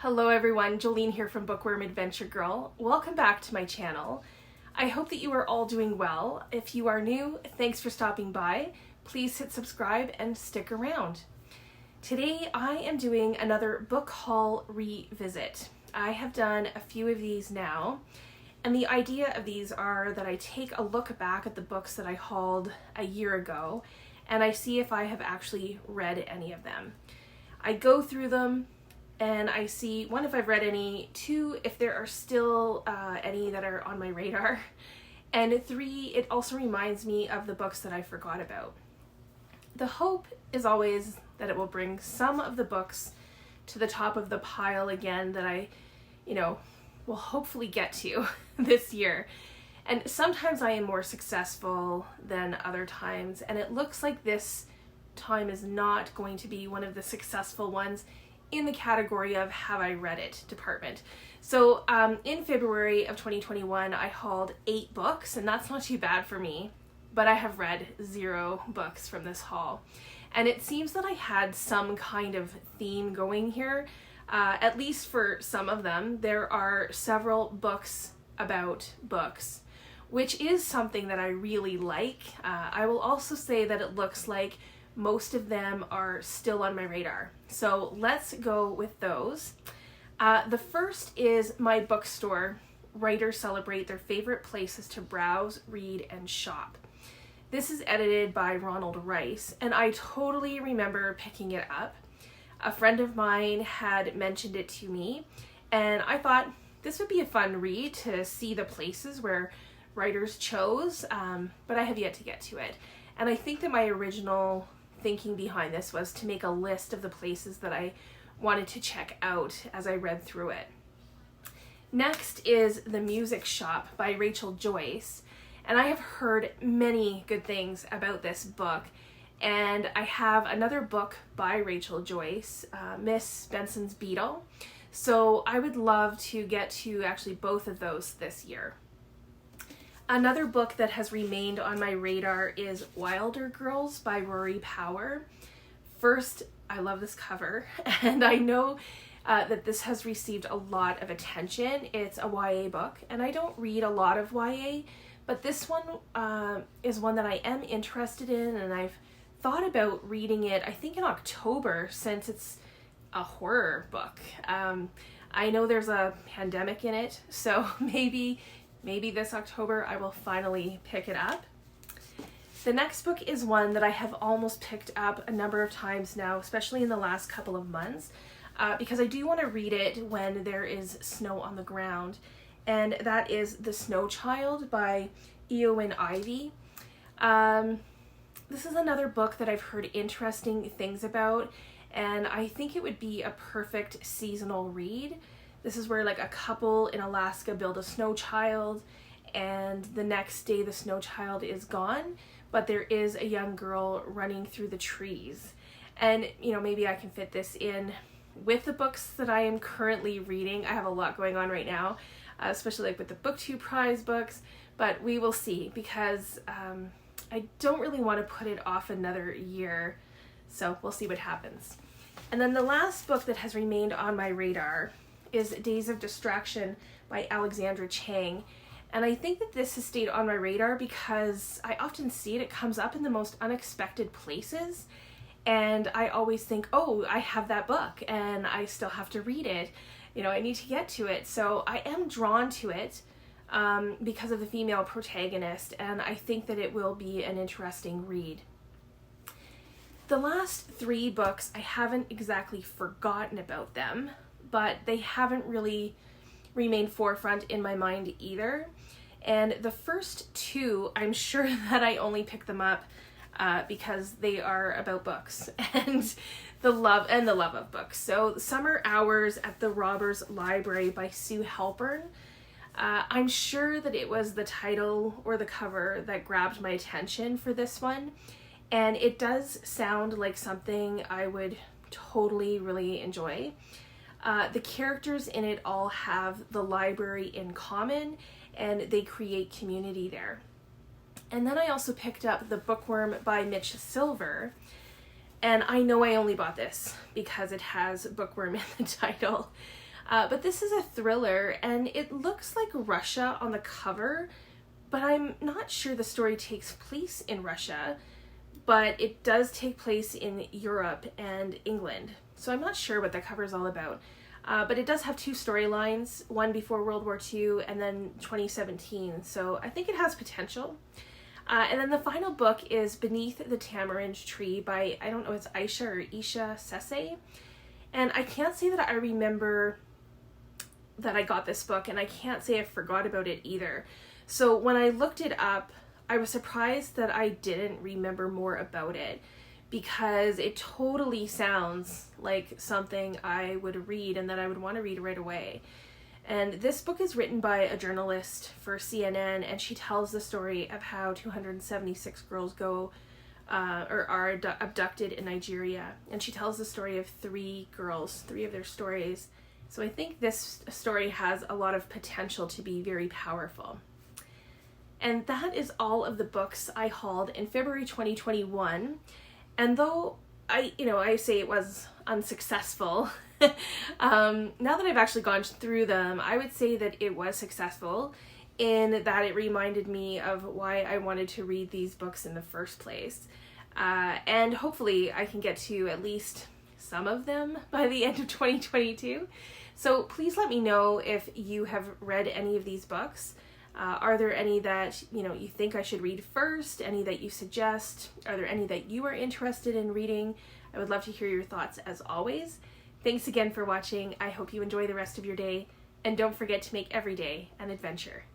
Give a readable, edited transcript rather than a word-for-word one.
Hello everyone, Jolene here from Bookworm Adventure Girl. Welcome back to my channel. I hope that you are all doing well. If you are new, thanks for stopping by. Please hit subscribe and stick around. Today I am doing another book haul revisit. I have done a few of these now, and the idea of these are that I take a look back at the books that I hauled a year ago and I see if I have actually read any of them. I go through them and I see, one, if I've read any, two, if there are still any that are on my radar, and three, it also reminds me of the books that I forgot about. The hope is always that it will bring some of the books to the top of the pile again that I, will hopefully get to this year. And sometimes I am more successful than other times, and it looks like this time is not going to be one of the successful ones in the category of have I read it department. So in February of 2021, I hauled 8 books, and that's not too bad for me, but I have read 0 books from this haul. And it seems that I had some kind of theme going here, at least for some of them. There are several books about books, which is something that I really like. I will also say that it looks like most of them are still on my radar. So let's go with those. The first is my bookstore. Writers celebrate their favorite places to browse, read, and shop. This is edited by Ronald, and I totally remember picking it up. A friend of mine had mentioned it to me, and I thought this would be a fun read to see the places where writers chose, but I have yet to get to it. And I think that my original thinking behind this was to make a list of the places that I wanted to check out as I read through it. Next is The Music Shop by Rachel Joyce, and I have heard many good things about this book, and I have another book by Rachel Joyce, Miss Benson's Beetle, so I would love to get to actually both of those this year. Another book that has remained on my radar is Wilder Girls by Rory. First, I love this cover, and I know that this has received a lot of attention. It's a YA book, and I don't read a lot of YA, but this one is one that I am interested in, and I've thought about reading it, I think in October, since it's a horror book. I know there's a pandemic in it, so maybe this October I will finally pick it up. The next book is one that I have almost picked up a number of times now, especially in the last couple of months, because I do want to read it when there is snow on the ground, and that is The Snow Child by Eowyn Ivey. This is another book that I've heard interesting things about, and I think it would be a perfect seasonal read. This is where like a couple in Alaska build a snow child, and the next day the snow child is gone, but there is a young girl running through the trees. And maybe I can fit this in with the books that I am currently reading. I have a lot going on right now, especially like with the BookTube prize books, but we will see, because I don't really want to put it off another year, so we'll see what happens. And then the last book that has remained on my radar is Days of Distraction by Alexandra Chang. And I think that this has stayed on my radar because I often see it. It comes up in the most unexpected places. And I always think, oh, I have that book and I still have to read it. I need to get to it. So I am drawn to it because of the female protagonist. And I think that it will be an interesting read. The last 3 books, I haven't exactly forgotten about them, but they haven't really remained forefront in my mind either. And the first 2, I'm sure that I only picked them up because they are about books and the love of books. So Summer Hours at the Robbers Library by Sue Halpern. I'm sure that it was the title or the cover that grabbed my attention for this one. And it does sound like something I would totally really enjoy. The characters in it all have the library in common, and they create community there. And then I also picked up The Bookworm by Mitch, and I know I only bought this because it has Bookworm in the title. But this is a thriller, and it looks like Russia on the cover, but I'm not sure the story takes place in Russia, but it does take place in Europe and England. So I'm not sure what the cover is all about. But it does have two storylines, one before World War II and then 2017. So I think it has potential. And then the final book is Beneath the Tamarind Tree by, I don't know, it's Isha or Isha Sesay. And I can't say that I remember that I got this book, and I can't say I forgot about it either. So when I looked it up, I was surprised that I didn't remember more about it, because it totally sounds like something I would read and that I would want to read right away. And this book is written by a journalist for CNN, and she tells the story of how 276 girls go or are abducted in Nigeria. And she tells the story of three girls, three of their stories. So I think this story has a lot of potential to be very powerful. And that is all of the books I hauled in February 2021. And though I say it was unsuccessful, now that I've actually gone through them, I would say that it was successful in that it reminded me of why I wanted to read these books in the first place. And hopefully I can get to at least some of them by the end of 2022. So please let me know if you have read any of these books. Are there any that, you think I should read first? Any that you suggest? Are there any that you are interested in reading? I would love to hear your thoughts as always. Thanks again for watching. I hope you enjoy the rest of your day. And don't forget to make every day an adventure.